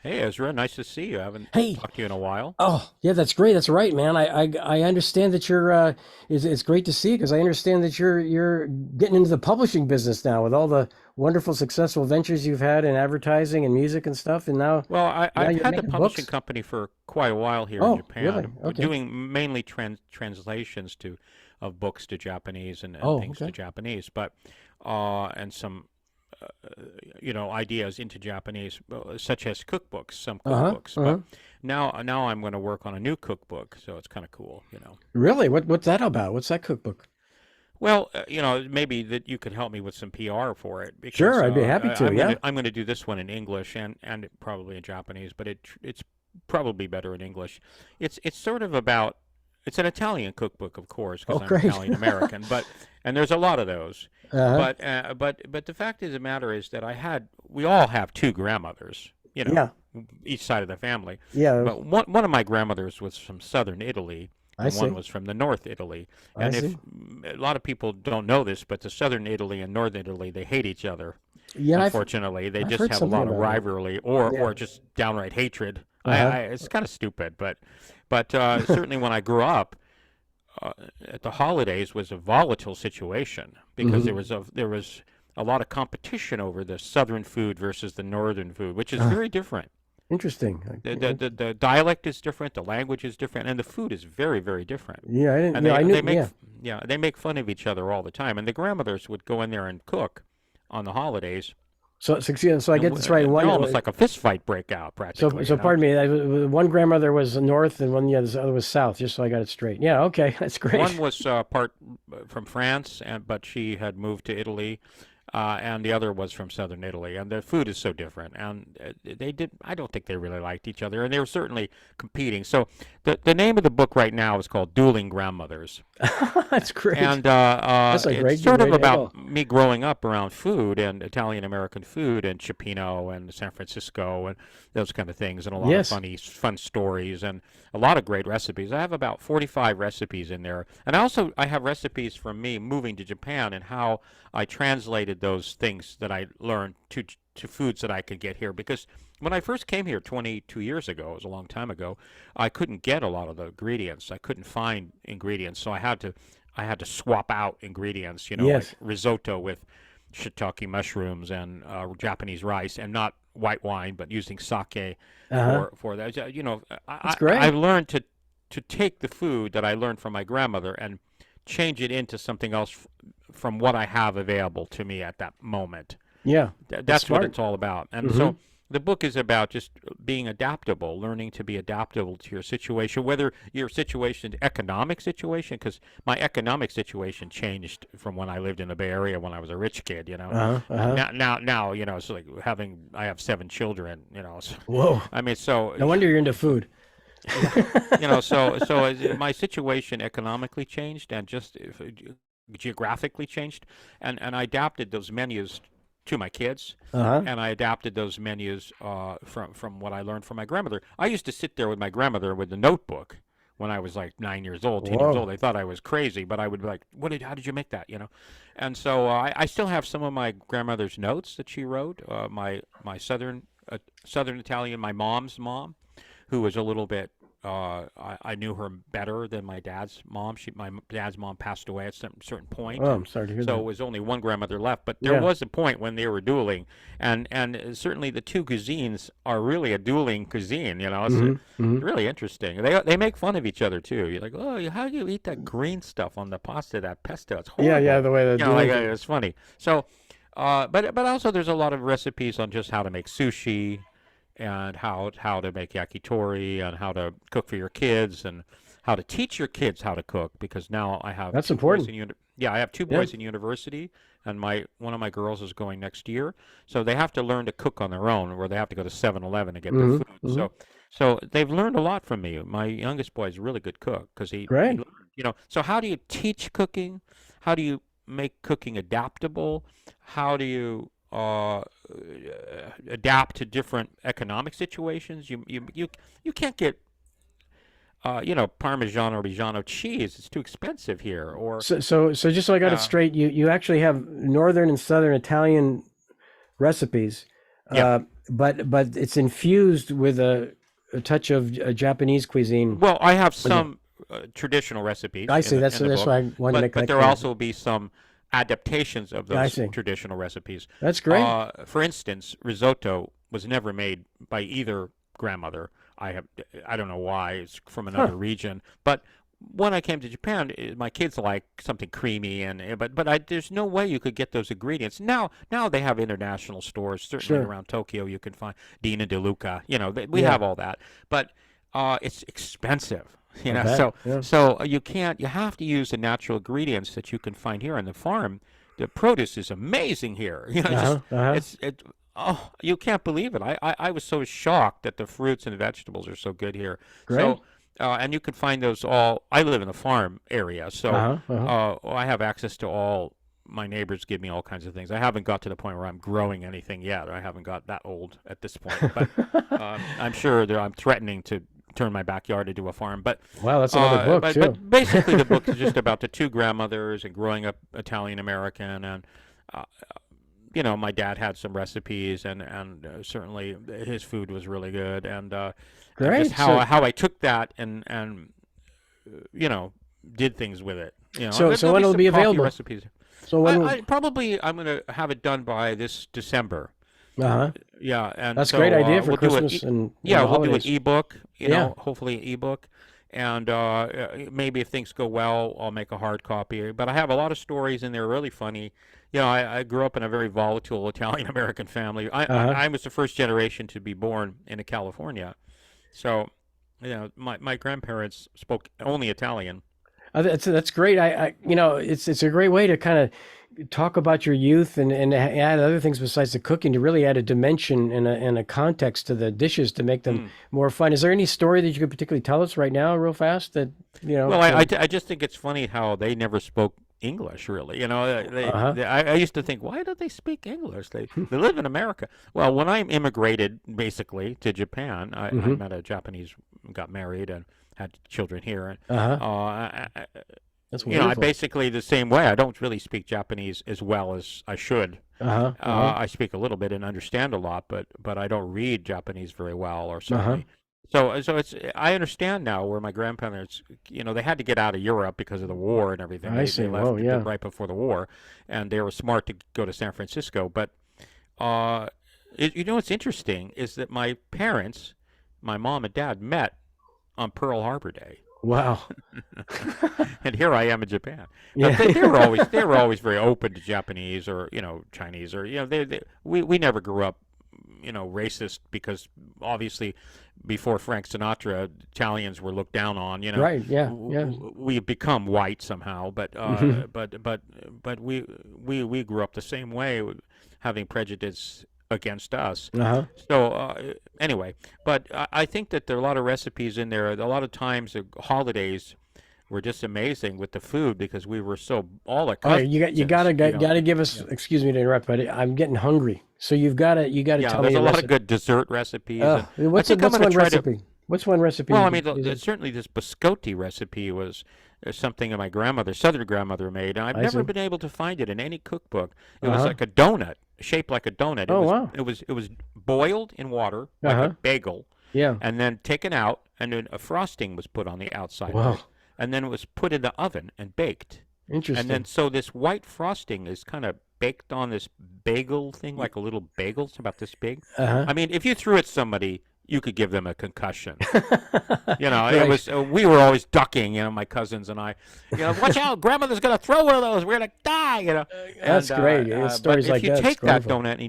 Hey Ezra, nice to see you. I haven't Hey, talked to you in a while. oh yeah, that's great. That's right, man. I understand that you're. It's great to see you because I understand that you're getting into the publishing business now with all the wonderful, successful ventures you've had in advertising and music and stuff, and Well, now I've you're had the making publishing books. company for quite a while here in Oh, really? Japan. We're Okay. doing mainly translations of books to Japanese and Oh, things to okay. Japanese, but and some ideas into Japanese, such as cookbooks, some Uh-huh. cookbooks. Uh-huh. But now I'm going to work on a new cookbook, so it's kind of cool. Really? What's that about? What's that cookbook? Well, maybe that you could help me with some PR for it because Sure, I'd be happy to. Yeah. I'm gonna do this one in English and probably in Japanese, but it's probably better in English. It's sort of about it's an Italian cookbook, of course, Oh, because I'm great. Italian American, but and there's a lot of those. Uh-huh. But the fact of the matter is that we all have two grandmothers, Yeah. each side of the family. Yeah. But one of my grandmothers was from southern Italy, I and one see. was from the North Italy. I And if see. a lot of people don't know this, but the Southern Italy and Northern Italy, they hate each other. Yeah, Unfortunately, they I've just heard have a something lot of about that. rivalry Yeah. or just downright hatred. Uh-huh. It's kind of stupid, but certainly when I grew up, at the holidays was a volatile situation because Hmm. there was a lot of competition over the Southern food versus the Northern food, which is Uh, very different. Interesting. The dialect is different, the language is different, and the food is very, very different. Yeah, I didn't. And Yeah, I they knew. make Yeah. they make fun of each other all the time. And the grandmothers would go in there and cook on the holidays, So I and get this right. they're almost like a fist fight break out So practically. so pardon me. One grandmother was north, and the other was south. Just so I got it straight. Yeah. Okay, that's One great. was part from France, but she had moved to Italy, and the other was from southern Italy. And the food is so different, and they did. I don't think they really liked each other, and they were certainly competing. So the name of the book right now is called Dueling Grandmothers. That's great. And That's a it's great sort of great about handle. me growing up around food and Italian American food and Cioppino and San Francisco and those kind of things, and a lot of Yes. fun stories and a lot of great recipes. I have about 45 recipes in there, and I have recipes from me moving to Japan and how I translated those things that I learned to foods that I could get here because when I first came here 22 years ago, it was a long time ago, I couldn't get a lot of the ingredients. I couldn't find ingredients, so I had to swap out ingredients, like Yes. risotto with shiitake mushrooms and Japanese rice, and not white wine, but using sake Uh-huh. for that. That's I great. learned to take the food that I learned from my grandmother and change it into something else from what I have available to me at that moment. Yeah. That's That's what smart. it's all about. And Hmm. so the book is about just being adaptable, learning to be adaptable to your situation, whether your situation, economic situation, because my economic situation changed from when I lived in the Bay Area when I was a rich kid. Uh-huh. Uh-huh. Now, it's like I have 7 children. So, Whoa. I mean, so No wonder you're into food. yeah, my situation economically changed and just geographically changed, and I adapted those menus to my kids, Uh-huh. and I adapted those menus from what I learned from my grandmother. I used to sit there with my grandmother with the notebook when I was like 9 years old, 10 years Whoa. old. They thought I was crazy, but I would be like, how did you make that? And so I still have some of my grandmother's notes that she wrote. My southern Italian, my mom's mom, who was a little bit. I knew her better than my dad's mom. My dad's mom passed away at some certain point, Oh, I'm and sorry to hear so that. it was only one grandmother left. But there Yeah. was a point when they were dueling, and certainly the two cuisines are really a dueling cuisine. It's Hmm. Hmm. really interesting. They make fun of each other too. You're like, oh, how do you eat that green stuff on the pasta, that pesto? It's Yeah, yeah, horrible. the way the dueling thing. It's funny. So, but also there's a lot of recipes on just how to make sushi and how to make yakitori and how to cook for your kids and how to teach your kids how to cook because now I have That's two boys important. in I have two Yeah. boys in university and my one of my girls is going next year, so they have to learn to cook on their own, where they have to go to 7-Eleven to get their Hmm. food. Hmm. So they've learned a lot from me. My youngest boy is a really good cook because he Great. learned, so how do you teach cooking? How do you make cooking adaptable? How do you adapt to different economic situations? You can't get Parmesan or Reggiano cheese. It's too expensive here. Or So just so I got it uh, straight, you actually have northern and southern Italian recipes, Yeah. but it's infused with a touch of Japanese cuisine. Well, I have Or some traditional recipes I see. in the That's book, why I wanted to make but that there clear. also be some adaptations of Yeah, I those see. traditional recipes. That's great. For instance, risotto was never made by either grandmother. I have I don't know why. It's from Huh. another region, but when I came to Japan, my kids like something creamy, and there's no way you could get those ingredients. Now they have international stores. Certainly Sure. around Tokyo, you can find Dina De Luca. We Yeah. have all that, but it's expensive. I bet. Yeah. You can't. You have to use the natural ingredients that you can find here on the farm. The produce is amazing here. Uh-huh. Uh-huh. It's it. Oh, you can't believe it. I was so shocked that the fruits and vegetables are so good here. Great. And you can find those all. I live in the farm area, so Uh-huh. Uh-huh. I have access to all. My neighbors give me all kinds of things. I haven't got to the point where I'm growing anything yet. I haven't got that old at this point, but I'm sure that I'm threatening to turn my backyard into a farm. Wow, that's another book too. But basically, the book is just about the two grandmothers and growing up Italian American, and uh, my dad had some recipes, and certainly his food was really good, and just Great. So how I took that and you know did things with it. so There'll when be it'll some be coffee available? recipes. So when will I'm gonna have it done by this December. uh-huh. Yeah, and That's a great so idea for we'll do Christmas and yeah, the we'll do an holidays. ebook. Yeah. Hopefully an ebook, and maybe if things go well, I'll make a hard copy. But I have a lot of stories in there, really funny. I grew up in a very volatile Italian American family. Uh-huh. I was the first generation to be born in California, so my grandparents spoke only Italian. That's great. It's a great way to kind of talk about your youth and add other things besides the cooking to really add a dimension and a context to the dishes to make them Mm. more fun. Is there any story that you could particularly tell us right now, real fast? That Well, to I just think it's funny how they never spoke English, really. uh-huh. I used to think, why don't they speak English? They live in America. Well, when I immigrated, basically, to Japan, I Hmm. met a Japanese, got married, and had children here. And, Uh-huh. That's I wonderful. basically the same way. I don't really speak Japanese as well as I should. Uh-huh. Uh-huh. I speak a little bit and understand a lot, but I don't read Japanese very well, or Uh-huh. certainly. So it's I understand now where my grandparents, they had to get out of Europe because of the war and everything. I They see. Whoa, left yeah. right before the war, and they were smart to go to San Francisco. But uh, what's interesting is that my parents, my mom and dad, met on Pearl Harbor Day. Wow. And here I am in Japan. Now Yeah. they were always very open to Japanese or Chinese or we never grew up racist because obviously before Frank Sinatra Italians were looked down on. Right. Yeah. Yeah. We've become white somehow, but Hmm. we grew up the same way, having prejudice against us. Uh-huh. So anyway, but I think that there are a lot of recipes in there. A lot of times the holidays were just amazing with the food because we were so all our All right, you cousins. gotta give us. Excuse me to interrupt, but I'm getting hungry. So you gotta Yeah, tell me there's a a lot of recipe. good dessert recipes, and I think I'm What's going to one try to. recipe? What's one recipe Well, you I could mean, use it? certainly this biscotti recipe was something that my grandmother, Southern grandmother, made, and I've I never see. been able to find it in any cookbook. It was Uh-huh. like a donut, shaped like a donut. Oh wow. It was boiled in water like a Uh-huh. bagel, Yeah. and then taken out, and then a frosting was put on the outside of Wow. it, and then it was put in the oven and baked. And then Interesting. so this white frosting is kind of baked on this bagel thing, like a little bagel. It's about this big. Uh-huh. I mean, if you threw it at somebody, you could give them a concussion. It Right. was we were always ducking, my cousins and I. Watch out, grandmother's gonna throw one of those. We're gonna die. That's And great. but Stories if like you that, it's take that wonderful. donut and you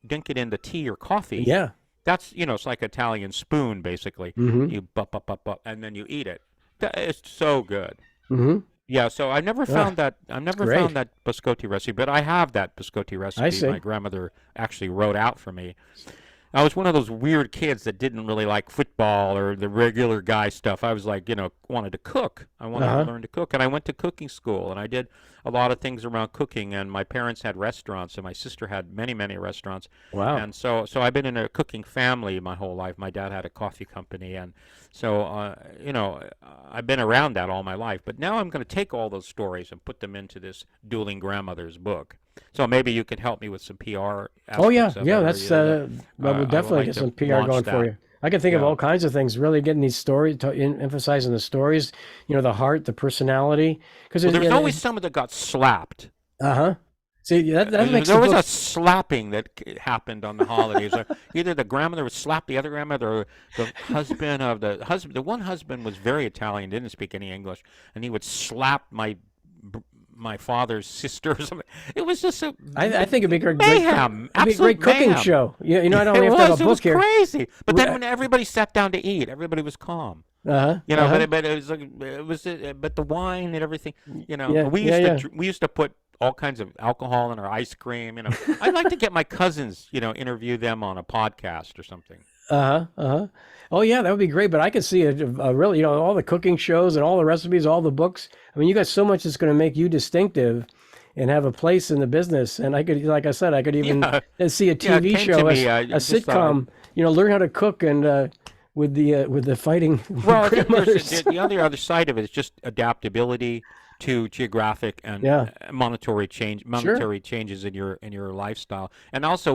dink it into tea or coffee, Yeah. that's it's like Italian spoon basically. Mm-hmm. You bup, and then you eat it. It's so good. Mm-hmm. Yeah, so I never Ah, found that. I it's never found great. that biscotti recipe, but I have that biscotti I recipe my see. grandmother actually wrote out for me. I was one of those weird kids that didn't really like football or the regular guy stuff. I was like, wanted to cook. I wanted to Uh-huh. learn to cook, and I went to cooking school, and I did a lot of things around cooking. And my parents had restaurants, and my sister had many, many restaurants. Wow. And so I've been in a cooking family my whole life. My dad had a coffee company, and so I've been around that all my life. But now I'm going to take all those stories and put them into this Dueling Grandmothers book. So maybe you could help me with some PR Oh yeah, aspects of yeah. it, or That's either that. I will I would definitely like get to some PR launch going for that. you. I can think of Yeah. all kinds of things. Really getting these stories, emphasizing the stories. The heart, the personality. Because Well, there's there was always yeah, someone that got slapped. uh-huh. See, that makes There the was a books. slapping that happened on the holidays. Either the grandmother would slap the other grandmother, or the one husband was very Italian, didn't speak any English, and he would slap my father's sister or something. It was just a I think it'd be a mayhem, it'd be a absolute great cooking mayhem. show. I don't It have to have a was. It was book here. crazy. But then when everybody sat down to eat, everybody was calm. Uh-huh. But Uh-huh. it was like but the wine and everything. Yeah. Yeah. Yeah. We used to put all kinds of alcohol in our ice cream. I'd like to get my cousins, interview them on a podcast or something. Uh-huh. Uh-huh. Oh yeah, that would be great. But I could see a really, all the cooking shows and all the recipes, all the books. I mean, you got so much that's going to make you distinctive and have a place in the business. And I could, like I said, I could even Yeah, see a yeah. It TV came to show, me. a I just thought. sitcom, learn how to cook and with the fighting Well, I think grandmothers. the other side of it is just adaptability to geographic and Yeah, sure. monetary changes in your lifestyle. And also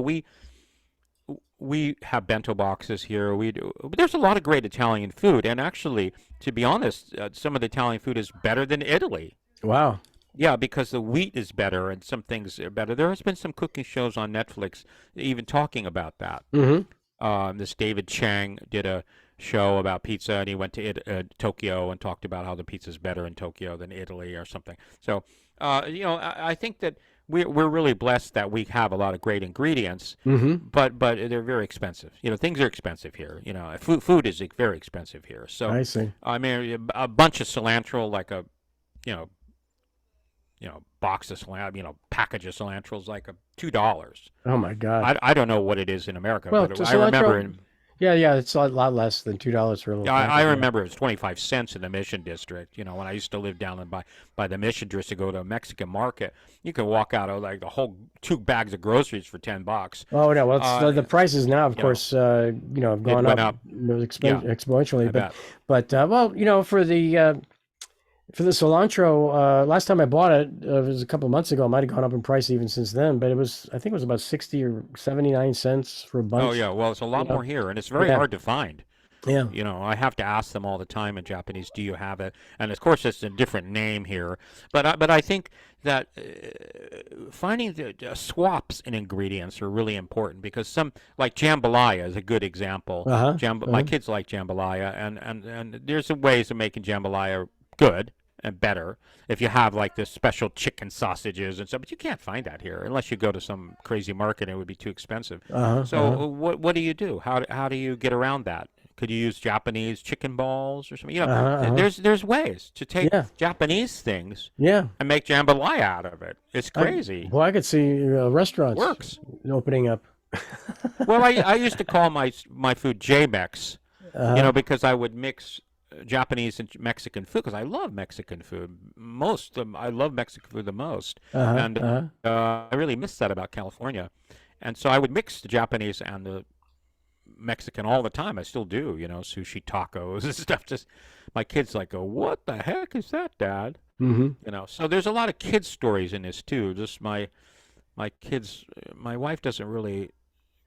we have bento boxes here. We do. There's a lot of great Italian food, and actually, to be honest, some of the Italian food is better than Italy. Wow. Yeah, because the wheat is better and some things are better. There has been some cooking shows on Netflix even talking about that. Mm-hmm. This David Chang did a show about pizza, and he went to Tokyo and talked about how the pizza is better in Tokyo than Italy or something. So, I think that we're really blessed that we have a lot of great ingredients, Mm-hmm. but they're very expensive. Things are expensive here. Food is very expensive here. So, I see. I mean, a bunch of cilantro, like a you know box of cilantro, package of cilantro is like $2. Oh my God. I don't know what it is in America, Well, but to I remember cilantro, yeah, it's a lot less than $2 for a little I packet. Yeah. remember it was 25 cents in the Mission District. When I used to live down by the Mission District to go to a Mexican market, you could walk out of like the whole 2 bags of groceries for $10. Oh no, well, the prices now, of You know, course, have it gone went up up. Yeah, exponentially. I bet. But well, for the cilantro, last time I bought it, it was a couple of months ago. It might have gone up in price even since then, but I think it was about 60 or 79 cents for a Oh bunch. yeah, well, it's a You lot know, more here, and it's very yeah, hard to find. yeah, I have to ask them all the time in Japanese, "Do you have it?" And of course, it's a different name here. But I think that finding the swaps in ingredients are really important because some like jambalaya is a good example. uh-huh, My uh-huh. kids like jambalaya, and there's some ways of making jambalaya good and better if you have like this special chicken sausages and stuff. But you can't find that here unless you go to some crazy market. And it would be too expensive. Uh-huh. Uh-huh. So what do you do? How do you get around that? Could you use Japanese chicken balls or something? Uh-huh. Uh-huh. There's ways to take Yeah. Japanese things Yeah. and make jambalaya out of it. It's crazy. I could see restaurants Works. opening up. Well, I used to call my food J-Mex, Uh-huh. because I would mix Japanese and Mexican food because I love Mexican food. I love Mexican food the most, Uh-huh. and Uh-huh. I really miss that about California. And so I would mix the Japanese and the Mexican all the time. I still do, sushi tacos and stuff. Just my kids like go, "What the heck is that, Dad?" Mm-hmm. So there's a lot of kids stories in this too. Just my kids, my wife doesn't really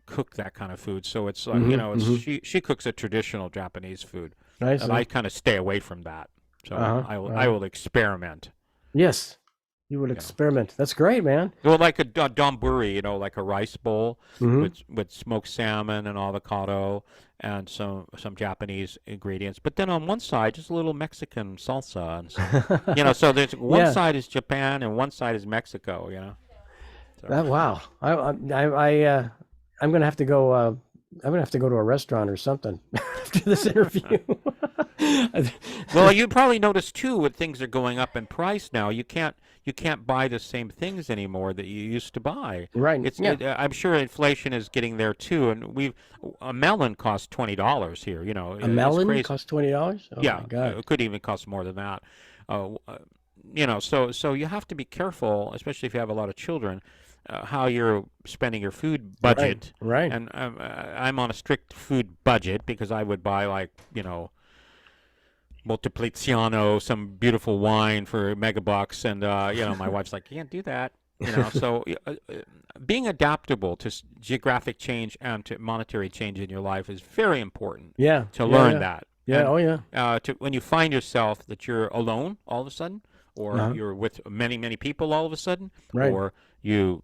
cook that kind of food, so it's like Mm-hmm. it's Mm-hmm. she cooks a traditional Japanese food, I and I see. kind of stay away from that. So Uh-huh. I Uh-huh. will experiment. Yes. You would You know, experiment. That's great, man. well, like a donburi, like a rice bowl Mm-hmm. with smoked salmon and avocado and some Japanese ingredients. But then on one side, just a little Mexican salsa and some, So there's one Yeah. side is Japan and one side is Mexico. So Wow. I'm gonna have to go. I'm gonna have to go to a restaurant or something after this interview. well, you probably noticed too when things are going up in price now. You can't buy the same things anymore that you used to buy. Right. Yeah. I'm sure inflation is getting there too, and a melon costs $20 here. A It's melon crazy. costs $20. Oh my Yeah, God. it could even cost more than that. So you have to be careful, especially if you have a lot of children, how you're spending your food Right. budget. Right. And I'm on a strict food budget because I would buy like Montepulciano, some beautiful wine for megabucks, and my wife's like, you can't do that. So being adaptable to geographic change and to monetary change in your life is very important Yeah, to yeah, learn yeah, that. yeah. And Oh yeah. when you find yourself that you're alone all of a sudden, or Uh-huh. you're with many, many people all of a sudden, Right. or you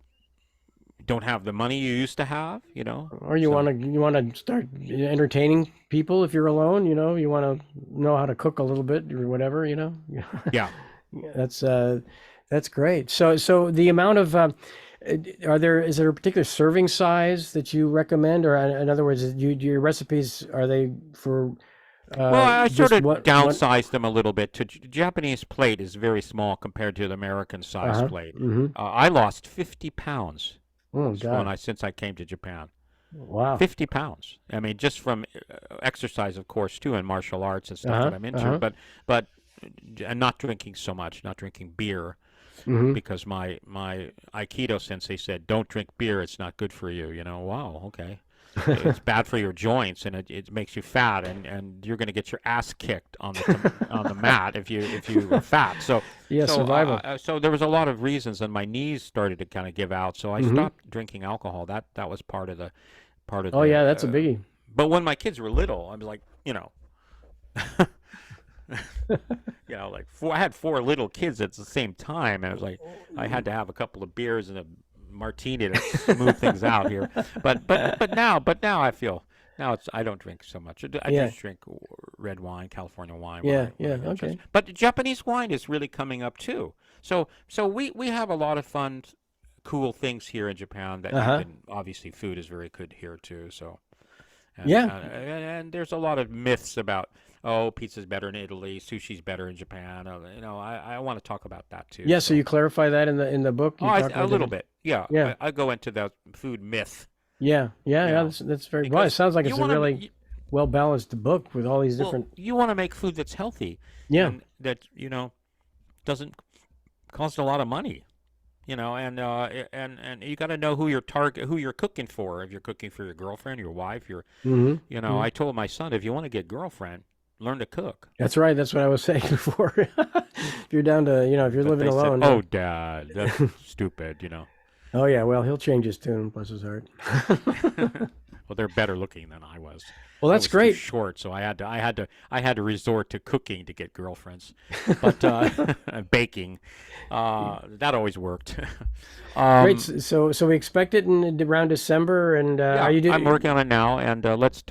don't have the money you used to have, Or So you want to start entertaining people if you're alone. You want to know how to cook a little bit or whatever. yeah. That's great. So the amount of is there a particular serving size that you recommend, or in other words, your recipes are they for Well, I sort just of what? downsized them a little bit. To Japanese plate is very small compared to the American size Uh-huh. plate. Mm-hmm. I lost 50 pounds Oh God. since I came to Japan. Wow. 50 pounds. I mean, just from exercise, of course, too, and martial arts and stuff Uh-huh. that I'm into. Uh-huh. But and not drinking so much, not drinking beer, Mm-hmm. because my Aikido sensei said, "Don't drink beer; it's not good for you." Wow, okay. It's bad for your joints, and it makes you fat, and you're going to get your ass kicked on the mat if you are fat. Yeah, survival. So there was a lot of reasons, and my knees started to kind of give out. So I Mm-hmm. stopped drinking alcohol. That was part of Oh the. yeah, that's a biggie. But when my kids were little, I was like, I had four little kids at the same time, and it was like I had to have a couple of beers and a martini to smooth things out here. But now I feel now I don't drink so much. I Yeah. just drink red wine, California wine Yeah. when Yeah. I get a chance. Okay. But Japanese wine is really coming up too. So we have a lot of fun, cool things here in Japan that you Uh-huh. can obviously food is very good here too. So Yeah. and there's a lot of myths about, oh, pizza's better in Italy, sushi's better in Japan. I want to talk about that too. Yeah. So So you clarify that in the book. You talk a about little different. bit, yeah. Yeah. I go into the food myth, Yeah. Yeah. you Yeah. know, That's very well. It because sounds like you it's a want really to, well balanced book with all these well, different. you want to make food that's healthy, Yeah. and that doesn't cost a lot of money. And you got to know who you're cooking for. If you're cooking for your girlfriend, your wife, Mm-hmm. Mm-hmm. I told my son, if you want to get girlfriend, learn to cook. That's right. That's what I was saying before. If you're down to, if you're But living they said, alone, "Oh, Dad, that's stupid." Oh yeah, well, he'll change his tune, bless his heart. Well, they're better looking than I was. Well, I that's was too great. short, so I had to resort to cooking to get girlfriends, but baking, that always worked. Great. um, So we expect it in around December, and are yeah, you I'm do? working on it now, and let's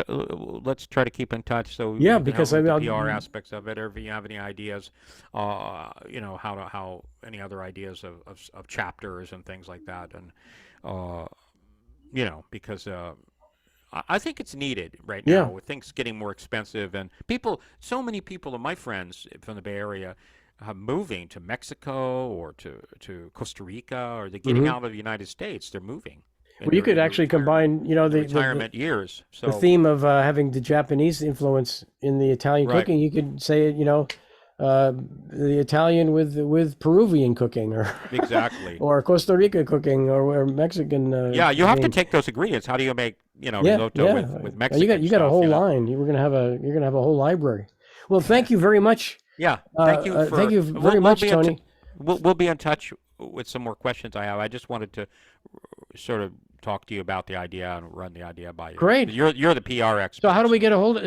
try to keep in touch so Yeah, you can help because me I with mean, the PR aspects of it, or if you have any ideas, how any other ideas of chapters and things like that, and uh, because I think it's needed right yeah. now with things getting more expensive, and so many people of my friends from the Bay Area are moving to Mexico or to Costa Rica, or they're getting Hmm. out of the United States. They're moving Well, you could in their actually retirement combine, retirement years. the So theme of having the Japanese influence in the Italian right, cooking. You could say, uh, the Italian with Peruvian cooking, or exactly. or Costa Rica cooking, or Mexican Yeah, you have to cuisine. take those ingredients. How do you make Yeah, risotto yeah. with You Mexican got a stuff? whole line. You're gonna have a whole library. Well, thank you very much. Yeah, thank you Thank for. you very We'll much, be Tony. we'll be in touch with some more questions I have. I just wanted to sort of talk to you about the idea and run the idea by you. Great. You're the PR So how expert, do we so. get a hold?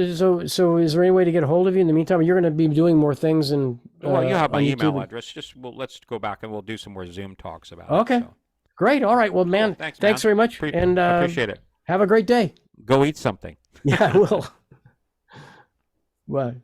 So is there any way to get a hold of you in the meantime? You're going to be doing more things Well, you have my on email YouTube. address. Let's go back and we'll do some more Zoom talks about it. Okay, So great. All right. Well, cool. man, Thanks, thanks man. very much, and I appreciate it. have a great day. Go eat something. Yeah, I will. Bye.